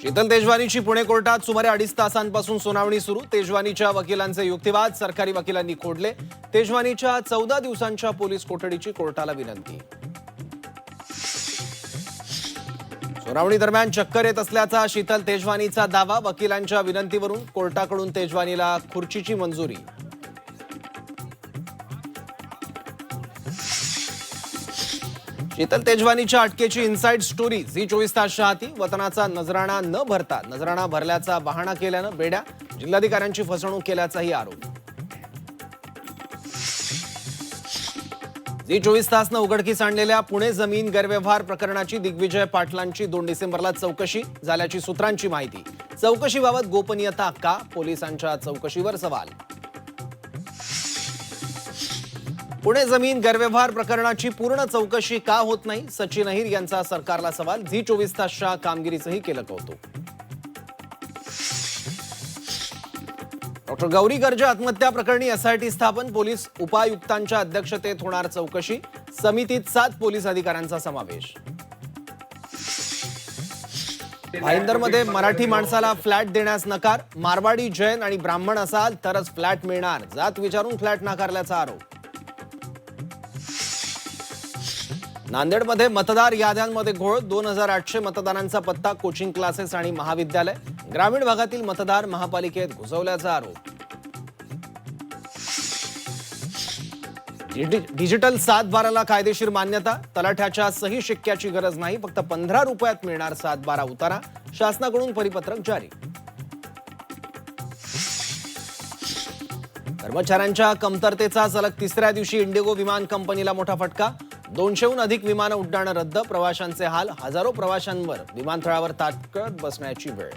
शीतल तेजवानीची पुणे कोर्टात सुमारे 2.5 तासांपासून सुनावणी सुरू। तेजवानीच्या वकिलांचे युक्तिवाद सरकारी वकिलांनी खोडले। तेजवानीच्या 14 दिवसांच्या पोलीस कोठडीची कोर्टाला विनंती। सुनावणी दरम्यान चक्कर येत असल्याचा शीतल तेजवानीचा दावा। वकिलांच्या विनंतीवरून कोर्टाकडून तेजवानीला खुर्चीची मंजुरी। शीतल तेजवानीच्या अटकेची इनसाइड स्टोरी झी 24 तासच्या हाती। वतनाचा नजराणा न भरता नजराणा भरल्याचा बहाणा केल्यानं बेड्या, जिल्हाधिकाऱ्यांची फसवणूक केल्याचाही आरोप। झी 24 तासनं उघडकीस आणलेल्या पुणे जमीन गैरव्यवहार प्रकरणाची दिग्विजय पाटलांची 2 डिसेंबरला चौकशी झाल्याची सूत्रांची माहिती। चौकशीबाबत गोपनीयता का? पोलिसांच्या चौकशीवर सवाल। पुणे जमीन गैरव्यवहार प्रकरणाची पूर्ण चौकशी का होत नाही? सचिन अहिर यांचा सरकारला सवाल। झी 24 तासच्या कामगिरीचंही केलं कौतुक। डॉक्टर गौरी गर्जे आत्महत्या प्रकरणी एसआयटी स्थापन। पोलीस उपायुक्तांच्या अध्यक्षतेत होणार चौकशी। समितीत 7 पोलीस अधिकाऱ्यांचा समावेश। भाईंदरमध्ये मराठी माणसाला फ्लॅट देण्यास नकार। मारवाडी, जैन आणि ब्राह्मण असाल तरच फ्लॅट मिळणार। जात विचारून फ्लॅट नाकारल्याचा आरोप। नांदेडमध्ये मतदार याद्यांमध्ये घोळ। 2800 मतदारांचा पत्ता। कोचिंग क्लासेस आणि महाविद्यालय। ग्रामीण भागातील मतदार महापालिकेत घुसवल्याचा आरोप। डिजिटल 7/12ला कायदेशीर मान्यता। तलाठ्याच्या सही शिक्क्याची गरज नाही। फक्त 15 रुपयात मिळणार 7/12 उतारा। शासनाकडून परिपत्रक जारी। कर्मचाऱ्यांच्या कमतरतेचा सलग 3ऱ्या दिवशी इंडिगो विमान कंपनीला मोठा फटका। 200हून अधिक विमानं उड्डाणं रद्द। प्रवाशांचे हाल। हजारो प्रवाशांवर विमानतळावर ताटकळत बसण्याची वेळ।